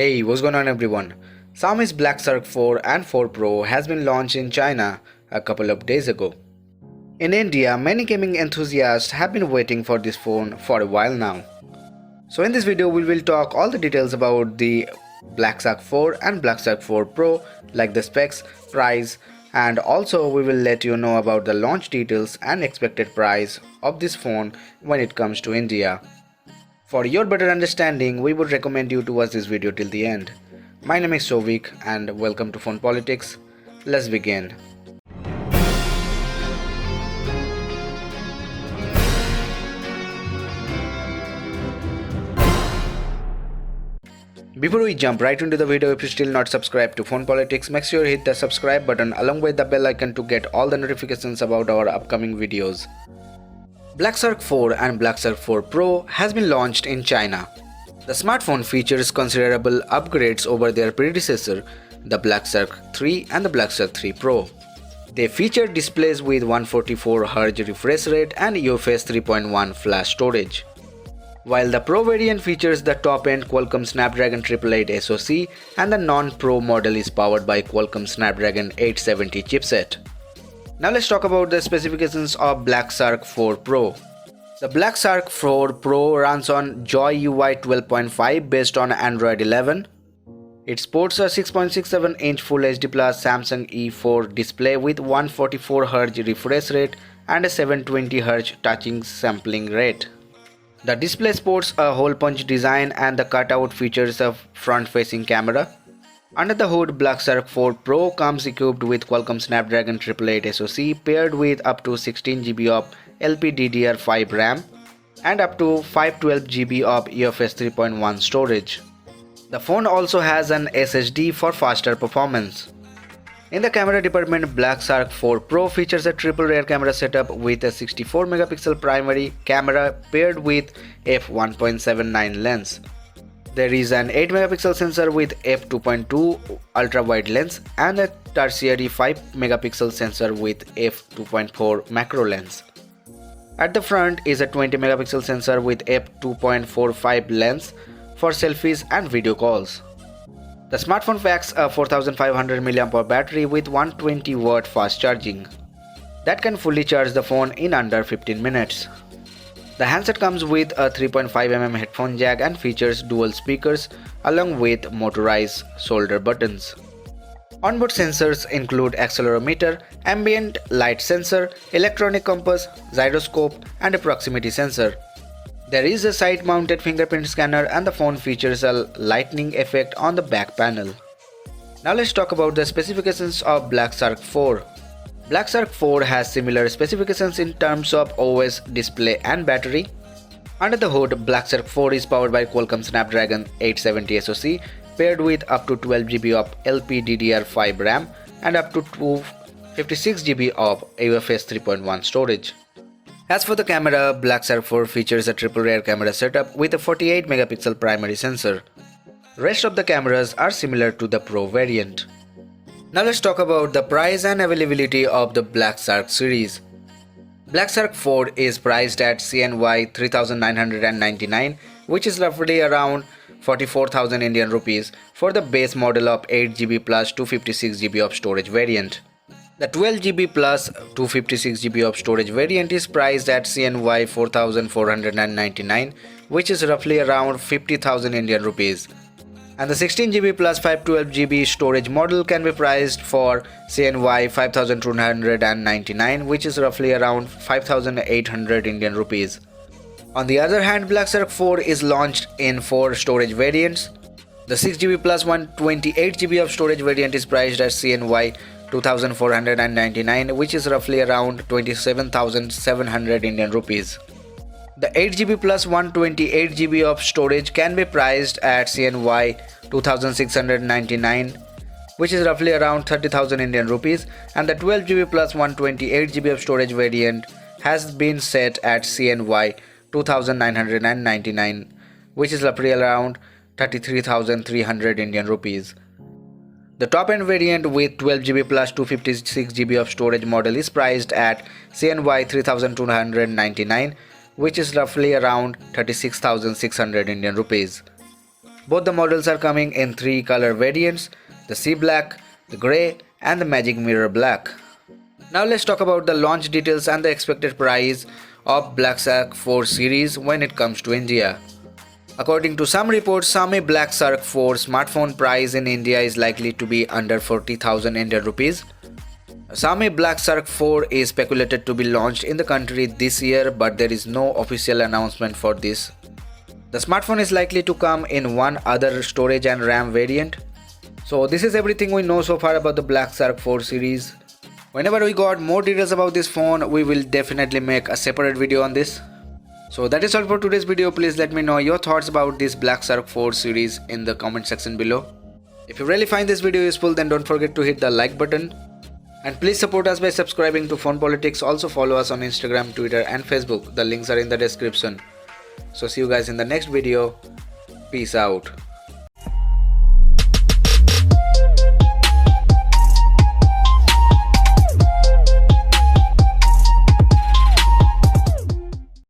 Hey, what's going on everyone? Xiaomi's Black Shark 4 and 4 Pro has been launched in China a couple of days ago. In India, many gaming enthusiasts have been waiting for this phone for a while now. So in this video, we will talk all the details about the Black Shark 4 and Black Shark 4 Pro, like the specs, price, and also we will let you know about the launch details and expected price of this phone when it comes to India. For your better understanding, we would recommend you to watch this video till the end. My name is Sovik and welcome to Phone Politics. Let's begin. Before we jump right into the video, if you still not subscribed to Phone Politics, make sure you hit the subscribe button along with the bell icon to get all the notifications about our upcoming videos. Black Shark 4 and Black Shark 4 Pro has been launched in China. The smartphone features considerable upgrades over their predecessor, the Black Shark 3 and the Black Shark 3 Pro. They feature displays with 144Hz refresh rate and UFS 3.1 flash storage. While the Pro variant features the top-end Qualcomm Snapdragon 888 SoC and the non-Pro model is powered by Qualcomm Snapdragon 870 chipset. Now let's talk about the specifications of Black Shark 4 Pro. The Black Shark 4 Pro runs on Joy UI 12.5 based on Android 11. It sports a 6.67-inch Full HD Plus Samsung E4 display with 144Hz refresh rate and a 720Hz touching sampling rate. The display sports a hole punch design and the cutout features a front-facing camera. Under the hood, Black Shark 4 Pro comes equipped with Qualcomm Snapdragon 888 SoC paired with up to 16GB of LPDDR5 RAM and up to 512GB of UFS 3.1 storage. The phone also has an SSD for faster performance. In the camera department, Black Shark 4 Pro features a triple rear camera setup with a 64MP primary camera paired with f1.79 lens. There is an 8MP sensor with f2.2 ultra-wide lens and a tertiary 5MP sensor with f2.4 macro lens. At the front is a 20MP sensor with f2.45 lens for selfies and video calls. The smartphone packs a 4500 mAh battery with 120W fast charging that can fully charge the phone in under 15 minutes. The handset comes with a 3.5mm headphone jack and features dual speakers along with motorized shoulder buttons. Onboard sensors include accelerometer, ambient light sensor, electronic compass, gyroscope and a proximity sensor. There is a side-mounted fingerprint scanner and the phone features a lightning effect on the back panel. Now let's talk about the specifications of Black Shark 4. Black Shark 4 has similar specifications in terms of OS, display and battery. Under the hood, Black Shark 4 is powered by Qualcomm Snapdragon 870 SoC paired with up to 12GB of LPDDR5 RAM and up to 256GB of UFS 3.1 storage. As for the camera, Black Shark 4 features a triple rear camera setup with a 48MP primary sensor. Rest of the cameras are similar to the Pro variant. Now let's talk about the price and availability of the Black Shark series. Black Shark 4 is priced at CNY 3999, which is roughly around 44,000 Indian rupees for the base model of 8GB plus 256GB of storage variant. The 12GB plus 256GB of storage variant is priced at CNY 4499, which is roughly around 50,000 Indian rupees. And the 16GB plus 512GB storage model can be priced for CNY 5299, which is roughly around 5800 Indian rupees. On the other hand, Black Shark 4 is launched in 4 storage variants. The 6GB plus 128GB of storage variant is priced at CNY 2499, which is roughly around 27,700 Indian rupees. The 8GB plus 128GB of storage can be priced at CNY 2699, which is roughly around 30,000 Indian rupees, and the 12GB plus 128GB of storage variant has been set at CNY 2999, which is roughly around 33,300 Indian rupees. The top-end variant with 12GB plus 256GB of storage model is priced at CNY 3299, which is roughly around 36,600 Indian rupees. Both the models are coming in 3 color variants, the sea black, the grey and the magic mirror black. Now let's talk about the launch details and the expected price of Black Shark 4 series when it comes to India. According to some reports, Xiaomi Black Shark 4 smartphone price in India is likely to be under 40,000 Indian rupees. Xiaomi Black Shark 4 is speculated to be launched in the country this year, but there is no official announcement for this. The smartphone is likely to come in one other storage and RAM variant. So this is everything we know so far about the Black Shark 4 series. Whenever we got more details about this phone, we will definitely make a separate video on this. So that is all for today's video. Please let me know your thoughts about this Black Shark 4 series in the comment section below. If you really find this video useful, then don't forget to hit the like button. And please support us by subscribing to Phone Politics. Also follow us on Instagram, Twitter and Facebook. The links are in the description. So see you guys in the next video. Peace out.